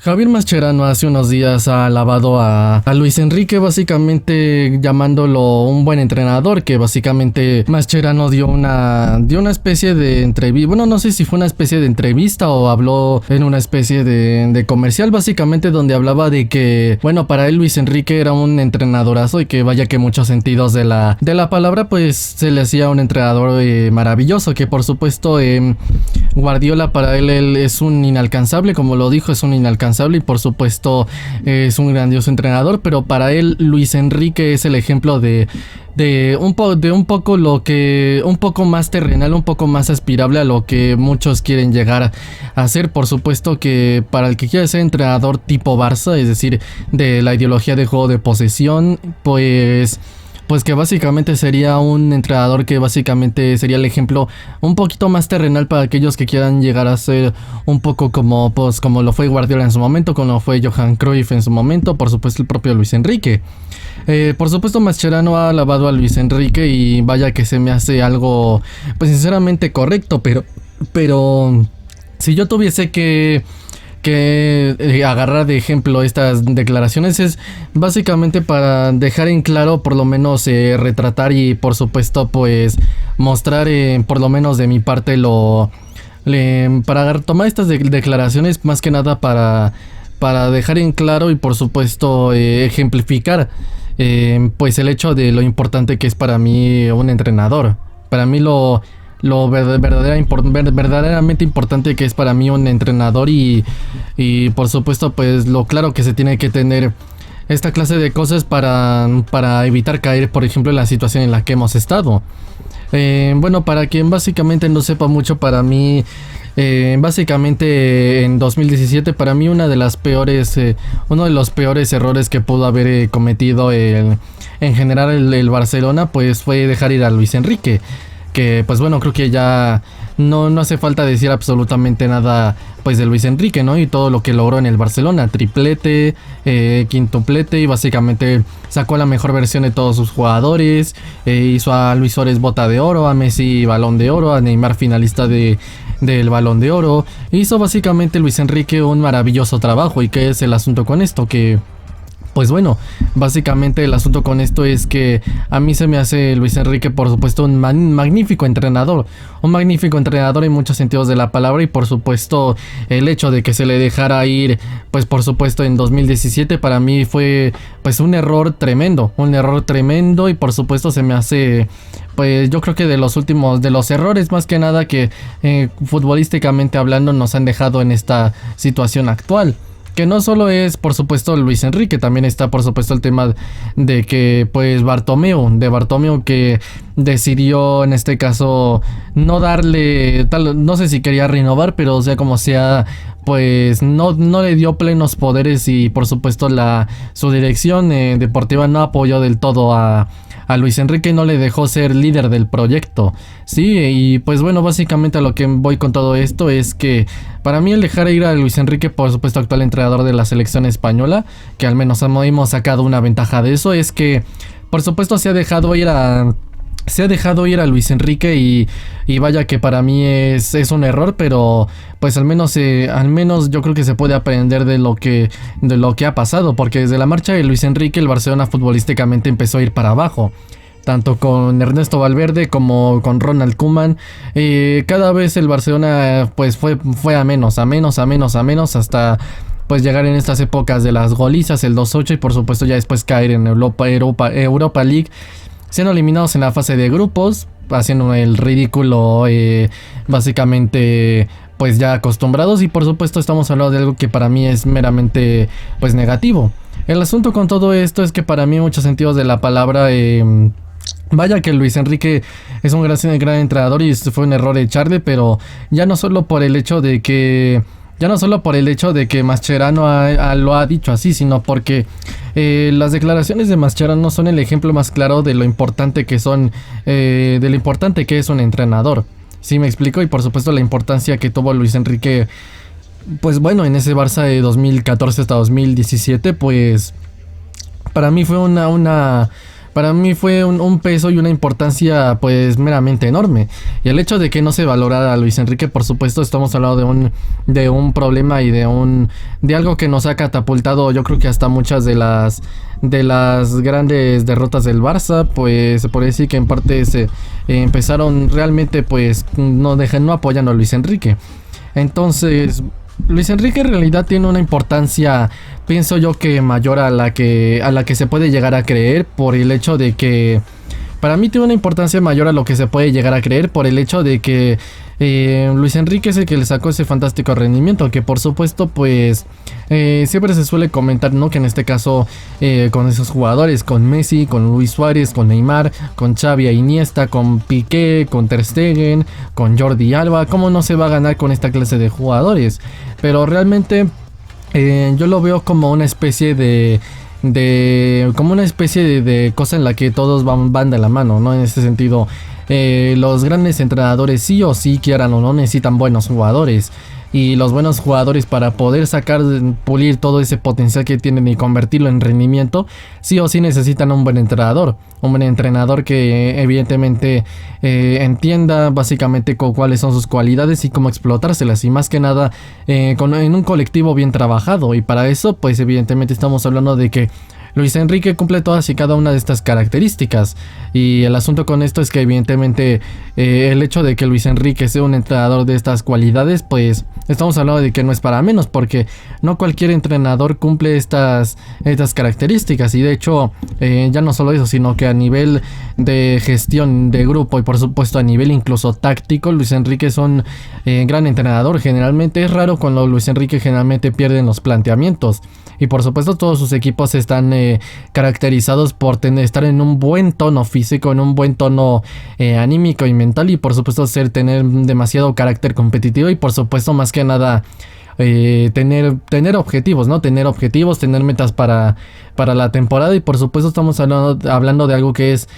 Javier Mascherano hace unos días ha alabado a Luis Enrique, básicamente llamándolo un buen entrenador, que básicamente Mascherano dio una especie de entrevista, bueno, no sé si fue una especie de entrevista o habló en una especie de comercial, básicamente donde hablaba de que, bueno, para él Luis Enrique era un entrenadorazo y que vaya que muchos sentidos de la palabra, pues se le hacía un entrenador maravilloso, que por supuesto Guardiola para él es un inalcanzable, como lo dijo, es un inalcanzable y por supuesto es un grandioso entrenador, pero para él Luis Enrique es el ejemplo de un poco lo que un poco más terrenal, un poco más aspirable a lo que muchos quieren llegar a ser. Por supuesto que para el que quiere ser entrenador tipo Barça, es decir, de la ideología de juego de posesión, pues que básicamente sería un entrenador que básicamente sería el ejemplo un poquito más terrenal para aquellos que quieran llegar a ser un poco como lo fue Guardiola en su momento, como lo fue Johan Cruyff en su momento, por supuesto el propio Luis Enrique. Por supuesto Mascherano ha alabado a Luis Enrique y vaya que se me hace algo pues sinceramente correcto, pero si yo tuviese que agarrar de ejemplo estas declaraciones es básicamente para dejar en claro, por lo menos retratar y por supuesto pues mostrar por lo menos de mi parte para tomar estas declaraciones más que nada para dejar en claro y por supuesto ejemplificar pues el hecho de lo importante que es para mí un entrenador. Para mí lo verdaderamente importante que es para mí un entrenador y por supuesto pues lo claro que se tiene que tener esta clase de cosas para evitar caer por ejemplo en la situación en la que hemos estado. Bueno, para quien básicamente no sepa mucho, para mí básicamente en 2017 para mí uno de los peores errores que pudo haber cometido en general el Barcelona pues fue dejar ir a Luis Enrique. Que pues bueno, creo que ya no hace falta decir absolutamente nada pues de Luis Enrique, ¿no? Y todo lo que logró en el Barcelona, triplete, quintuplete y básicamente sacó la mejor versión de todos sus jugadores, hizo a Luis Suárez bota de oro, a Messi balón de oro, a Neymar finalista del balón de oro. Hizo básicamente Luis Enrique un maravilloso trabajo. ¿Y qué es el asunto con esto? Que pues bueno, básicamente el asunto con esto es que a mí se me hace Luis Enrique por supuesto un magnífico entrenador en muchos sentidos de la palabra y por supuesto el hecho de que se le dejara ir pues por supuesto en 2017 para mí fue pues un error tremendo y por supuesto se me hace pues yo creo que de los errores más que nada que futbolísticamente hablando nos han dejado en esta situación actual. Que no solo es, por supuesto, Luis Enrique, también está, por supuesto, el tema de que, pues, Bartomeu que decidió, en este caso, no darle, no sé si quería renovar, pero, o sea, como sea, pues, no le dio plenos poderes y, por supuesto, su dirección deportiva no apoyó del todo a Luis Enrique, no le dejó ser líder del proyecto, sí, y pues bueno, básicamente a lo que voy con todo esto es que para mí el dejar ir a Luis Enrique, por supuesto actual entrenador de la selección española, que al menos hemos sacado una ventaja de eso, es que por supuesto se ha dejado ir a Luis Enrique y vaya que para mí es un error, pero pues al menos yo creo que se puede aprender de lo que ha pasado, porque desde la marcha de Luis Enrique el Barcelona futbolísticamente empezó a ir para abajo, tanto con Ernesto Valverde como con Ronald Koeman. Cada vez el Barcelona pues fue a menos hasta pues llegar en estas épocas de las golizas, el 2-8 y por supuesto ya después caer en Europa League, siendo eliminados en la fase de grupos, haciendo el ridículo básicamente pues ya acostumbrados y por supuesto estamos hablando de algo que para mí es meramente pues negativo. El asunto con todo esto es que para mí en muchos sentidos de la palabra vaya que Luis Enrique es un gran entrenador y fue un error echarle, pero ya no solo por el hecho de que Mascherano lo ha dicho así, sino porque las declaraciones de Mascherano son el ejemplo más claro de lo importante que es un entrenador. Sí, me explico, y por supuesto la importancia que tuvo Luis Enrique, pues bueno, en ese Barça de 2014 hasta 2017, pues para mí fue para mí fue un peso y una importancia pues meramente enorme. Y el hecho de que no se valorara a Luis Enrique, por supuesto, estamos hablando de un problema y de algo que nos ha catapultado, yo creo que hasta muchas de las grandes derrotas del Barça, pues se puede decir que en parte se empezaron realmente pues no apoyando a Luis Enrique. Entonces, Luis Enrique en realidad tiene una importancia, pienso yo, que mayor a la que se puede llegar a creer, por el hecho de que para mí tiene una importancia mayor a lo que se puede llegar a creer, por el hecho de que Luis Enrique es el que le sacó ese fantástico rendimiento, que por supuesto pues siempre se suele comentar, ¿no? Que en este caso con esos jugadores, con Messi, con Luis Suárez, con Neymar, con Xavi e Iniesta, con Piqué, con Ter Stegen, con Jordi Alba, ¿cómo no se va a ganar con esta clase de jugadores? Pero realmente yo lo veo como una especie de cosa en la que todos van de la mano, ¿no? En este sentido, los grandes entrenadores sí o sí, quieran o no, necesitan buenos jugadores. Y los buenos jugadores, para poder pulir todo ese potencial que tienen y convertirlo en rendimiento, sí o sí necesitan un buen entrenador. Un buen entrenador que evidentemente entienda básicamente cuáles son sus cualidades y cómo explotárselas. Y más que nada en un colectivo bien trabajado. Y para eso pues evidentemente estamos hablando de que Luis Enrique cumple todas y cada una de estas características. Y el asunto con esto es que evidentemente el hecho de que Luis Enrique sea un entrenador de estas cualidades, pues estamos hablando de que no es para menos, porque no cualquier entrenador cumple estas características. Y de hecho ya no solo eso, sino que a nivel de gestión de grupo y por supuesto a nivel incluso táctico, Luis Enrique es un gran entrenador. Generalmente es raro cuando Luis Enrique generalmente pierde los planteamientos. Y por supuesto todos sus equipos están caracterizados por estar en un buen tono físico, en un buen tono anímico y mental, y por supuesto tener demasiado carácter competitivo y por supuesto más que nada tener objetivos, ¿no? Tener objetivos, tener metas para la temporada. Y por supuesto estamos hablando de algo que es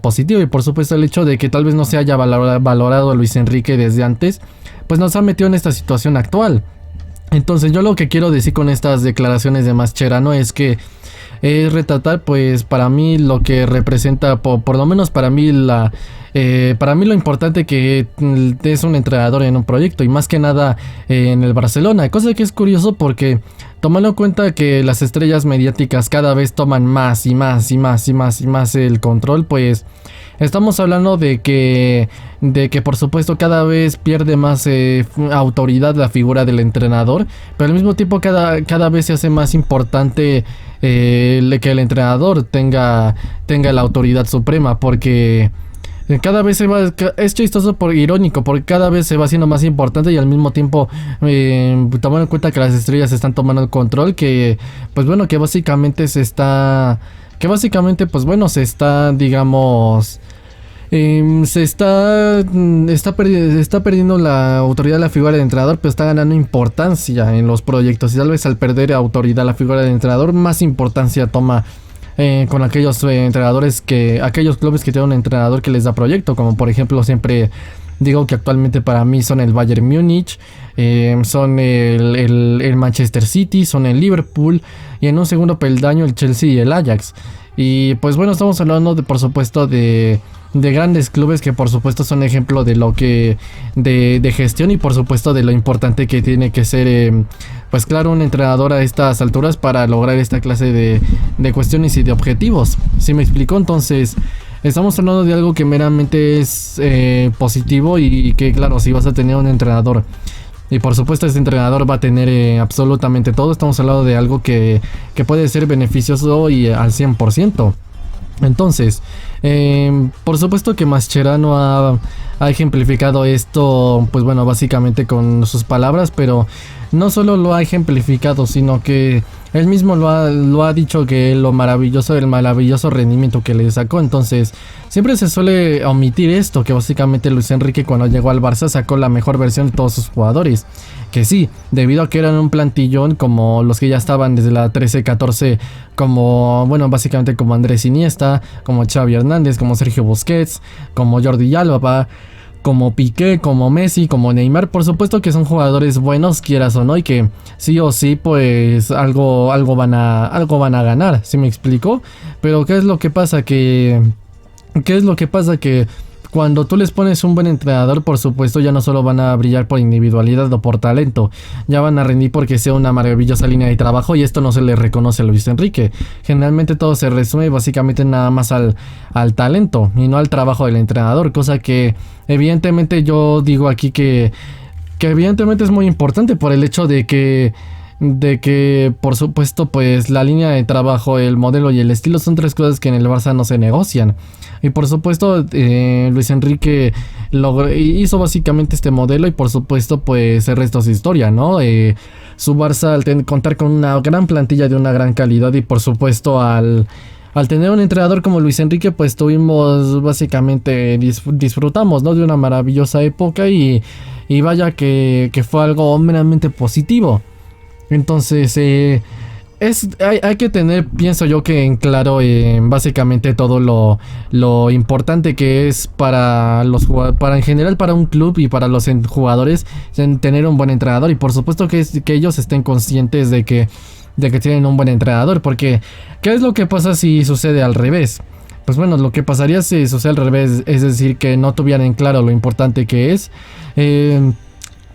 positivo. Y por supuesto el hecho de que tal vez no se haya valorado a Luis Enrique desde antes, pues nos ha metido en esta situación actual. Entonces yo lo que quiero decir con estas declaraciones de Mascherano es que es retratar pues para mí lo que representa, por lo menos para mí para mí lo importante que es un entrenador en un proyecto, y más que nada en el Barcelona, cosa que es curioso porque tomando en cuenta que las estrellas mediáticas cada vez toman más y más el control, pues estamos hablando de que por supuesto cada vez pierde más autoridad la figura del entrenador, pero al mismo tiempo cada vez se hace más importante que el entrenador tenga la autoridad suprema, porque cada vez es chistoso, irónico, porque cada vez se va haciendo más importante y al mismo tiempo tomando en cuenta que las estrellas están tomando el control, que pues bueno, que básicamente se está digamos está perdiendo la autoridad de la figura del entrenador, pero está ganando importancia en los proyectos, y tal vez al perder autoridad la figura del entrenador, más importancia toma con aquellos aquellos clubes que tienen un entrenador que les da proyecto, como por ejemplo siempre digo que actualmente para mí son el Bayern Múnich, son el Manchester City, son el Liverpool, y en un segundo peldaño el Chelsea y el Ajax. Y pues bueno, estamos hablando por supuesto de grandes clubes que por supuesto son ejemplo de lo que de gestión, y por supuesto de lo importante que tiene que ser pues claro, un entrenador a estas alturas para lograr esta clase de cuestiones y de objetivos. ¿Sí me explico? Entonces estamos hablando de algo que meramente es positivo, y que claro, si vas a tener un entrenador y por supuesto este entrenador va a tener absolutamente todo, estamos hablando de algo que puede ser beneficioso y al 100%. Entonces, por supuesto que Mascherano ha ejemplificado esto, pues bueno, básicamente con sus palabras, pero no solo lo ha ejemplificado, sino que él mismo lo ha dicho, que el maravilloso rendimiento que le sacó. Entonces, siempre se suele omitir esto, que básicamente Luis Enrique cuando llegó al Barça sacó la mejor versión de todos sus jugadores. Que sí, debido a que eran un plantillón como los que ya estaban desde la 13-14, como, bueno, básicamente como Andrés Iniesta, como Xavi Hernández, como Sergio Busquets, como Jordi Alba, como Piqué, como Messi, como Neymar, por supuesto que son jugadores buenos, quieras o no, y que sí o sí, pues algo van a ganar, ¿sí me explico? Pero ¿qué es lo que pasa? ¿Qué es lo que pasa? Que cuando tú les pones un buen entrenador, por supuesto, ya no solo van a brillar por individualidad o por talento, ya van a rendir porque sea una maravillosa línea de trabajo, y esto no se le reconoce a Luis Enrique. Generalmente todo se resume básicamente nada más al talento y no al trabajo del entrenador, cosa que evidentemente yo digo aquí que evidentemente es muy importante por el hecho de que por supuesto pues la línea de trabajo, el modelo y el estilo son tres cosas que en el Barça no se negocian. Y por supuesto Luis Enrique hizo básicamente este modelo, y por supuesto pues el resto es historia, ¿no? Su Barça al contar con una gran plantilla de una gran calidad, y por supuesto al tener un entrenador como Luis Enrique, pues tuvimos básicamente disfrutamos, ¿no?, de una maravillosa época, y vaya que fue algo meramente positivo. Entonces, hay que tener, pienso yo, que en claro básicamente todo lo importante que es para en general para un club y para los jugadores tener un buen entrenador, y por supuesto que ellos estén conscientes de que tienen un buen entrenador, porque ¿qué es lo que pasa si sucede al revés? Pues bueno, lo que pasaría si sucede al revés, es decir, que no tuvieran en claro lo importante que es.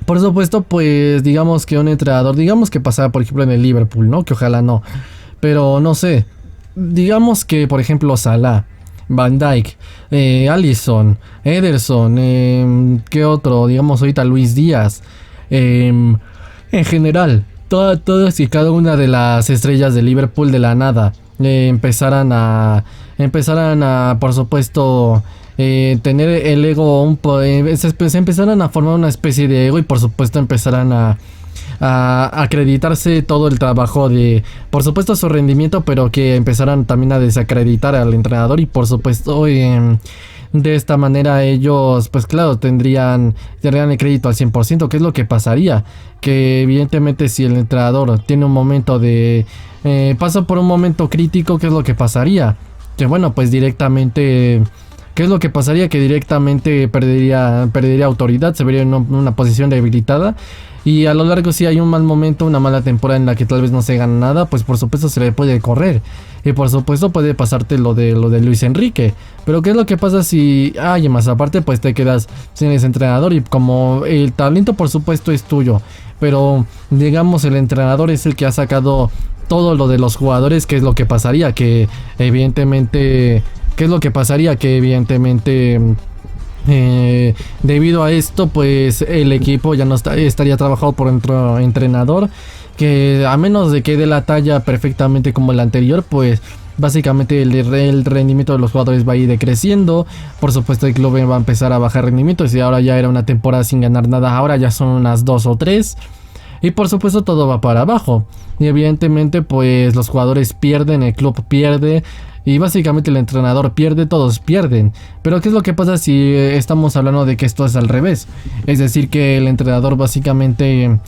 Por supuesto, pues digamos que un entrenador, digamos que pasaba por ejemplo en el Liverpool, ¿no? Que ojalá no, pero no sé, digamos que por ejemplo Salah, Van Dijk, Alisson, Ederson, ¿qué otro? Digamos ahorita Luis Díaz, en general, todas y cada una de las estrellas de Liverpool de la nada empezaran a por supuesto tener el ego se empezaran a formar una especie de ego, y por supuesto empezaran a acreditarse todo el trabajo de, por supuesto, su rendimiento, pero que empezaran también a desacreditar al entrenador, y por supuesto de esta manera ellos pues claro tendrían el crédito al 100%. ¿Qué es lo que pasaría? Que evidentemente si el entrenador tiene un momento pasa por un momento crítico, ¿qué es lo que pasaría? Que bueno, pues directamente ¿qué es lo que pasaría? Que directamente perdería autoridad, se vería en una posición debilitada, y a lo largo, si hay un mal momento, una mala temporada en la que tal vez no se gana nada, pues por supuesto se le puede correr, y por supuesto puede pasarte lo de Luis Enrique. Pero ¿qué es lo que pasa si y más aparte pues te quedas sin ese entrenador? Y como el talento por supuesto es tuyo, pero digamos el entrenador es el que ha sacado todo lo de los jugadores, ¿qué es lo que pasaría? Que evidentemente debido a esto pues el equipo ya no estaría trabajado por otro entrenador, que a menos de que dé la talla perfectamente como el anterior, pues básicamente el rendimiento de los jugadores va a ir decreciendo. Por supuesto el club va a empezar a bajar rendimiento, y ahora ya era una temporada sin ganar nada, ahora ya son unas 2 o 3, y por supuesto todo va para abajo, y evidentemente pues los jugadores pierden, el club pierde, y básicamente el entrenador pierde, todos pierden. Pero ¿qué es lo que pasa si estamos hablando de que esto es al revés? Es decir, que el entrenador básicamente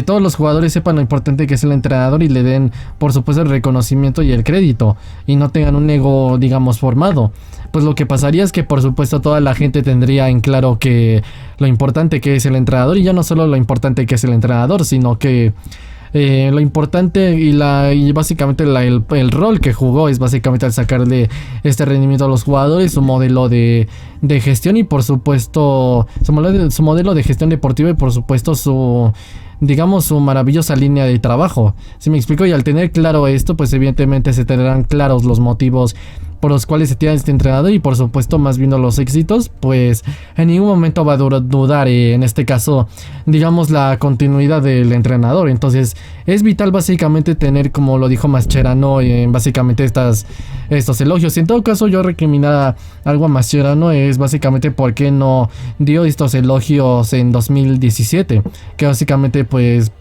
todos los jugadores sepan lo importante que es el entrenador, y le den por supuesto el reconocimiento y el crédito, y no tengan un ego digamos formado. Pues lo que pasaría es que por supuesto toda la gente tendría en claro que lo importante que es el entrenador, y ya no solo lo importante que es el entrenador, sino que lo importante y básicamente el rol que jugó es básicamente al sacarle este rendimiento a los jugadores, su modelo de gestión, y por supuesto su modelo de gestión deportiva, y por supuesto su maravillosa línea de trabajo. ¿Sí me explico? Y al tener claro esto, pues evidentemente se tendrán claros los motivos por los cuales se tiene este entrenador, y por supuesto más viendo los éxitos, pues en ningún momento va a dudar en este caso digamos la continuidad del entrenador. Entonces es vital básicamente tener, como lo dijo Mascherano, básicamente estos elogios. En todo caso yo recriminar algo a Mascherano es básicamente por qué no dio estos elogios en 2017, que básicamente pues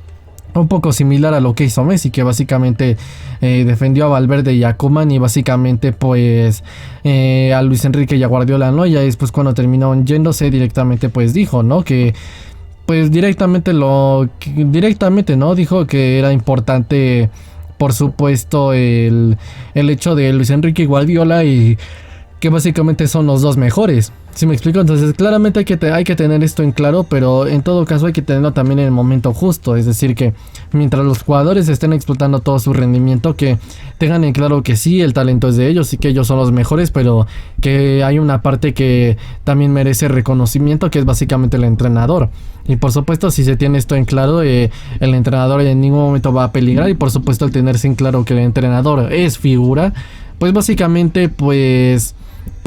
un poco similar a lo que hizo Messi, que básicamente defendió a Valverde y a Koeman, y básicamente pues a Luis Enrique y a Guardiola, ¿no? Y ya después cuando terminó yéndose directamente pues dijo, ¿no? Que pues directamente ¿no? Dijo que era importante por supuesto el hecho de Luis Enrique y Guardiola, y que básicamente son los dos mejores. ¿Sí me explico? Entonces claramente hay que tener esto en claro, pero en todo caso hay que tenerlo también en el momento justo. Es decir, que mientras los jugadores estén explotando todo su rendimiento, que tengan en claro que sí, el talento es de ellos y que ellos son los mejores, pero que hay una parte que también merece reconocimiento, que es básicamente el entrenador. Y por supuesto, si se tiene esto en claro, el entrenador en ningún momento va a peligrar. Y por supuesto, al tenerse en claro que el entrenador es figura, pues básicamente pues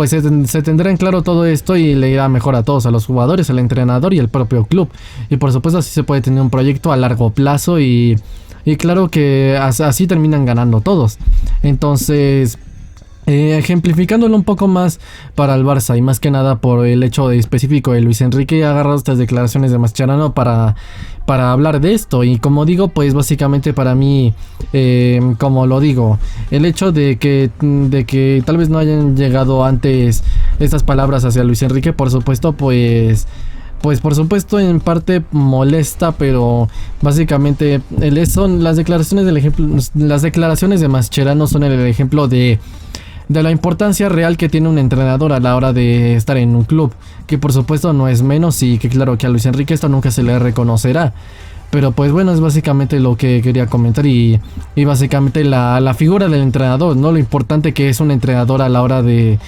se tendrá en claro todo esto y le irá mejor a todos, a los jugadores, al entrenador y al propio club. Y por supuesto así se puede tener un proyecto a largo plazo y claro que así terminan ganando todos. Entonces, ejemplificándolo un poco más para el Barça y más que nada por el hecho de específico de Luis Enrique, ha agarrado estas declaraciones de Mascherano para hablar de esto. Y como digo, pues básicamente para mí, como lo digo, el hecho de que tal vez no hayan llegado antes estas palabras hacia Luis Enrique, por supuesto, pues por supuesto en parte molesta, pero básicamente son las declaraciones del ejemplo, las declaraciones de Mascherano son el ejemplo de la importancia real que tiene un entrenador a la hora de estar en un club, que por supuesto no es menos y que claro que a Luis Enrique esto nunca se le reconocerá. Pero pues bueno, es básicamente lo que quería comentar y básicamente la figura del entrenador, ¿no? Lo importante que es un entrenador a la hora de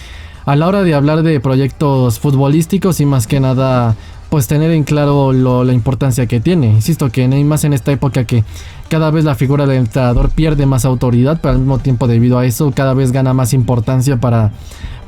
hablar de proyectos futbolísticos y más que nada pues tener en claro la importancia que tiene. Insisto que hay más en esta época que cada vez la figura del entrenador pierde más autoridad, pero al mismo tiempo debido a eso cada vez gana más importancia para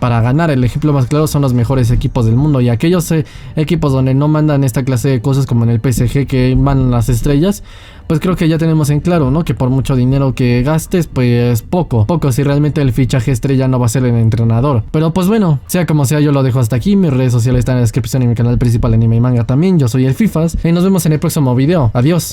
ganar. El ejemplo más claro son los mejores equipos del mundo y aquellos equipos donde no mandan esta clase de cosas como en el PSG que mandan las estrellas, pues creo que ya tenemos en claro, ¿no? Que por mucho dinero que gastes, pues poco si realmente el fichaje estrella no va a ser el entrenador. Pero pues bueno, sea como sea, yo lo dejo hasta aquí. Mis redes sociales están en la descripción y mi canal principal Anime y Manga también. Yo soy el Fifas y nos vemos en el próximo video. Adiós.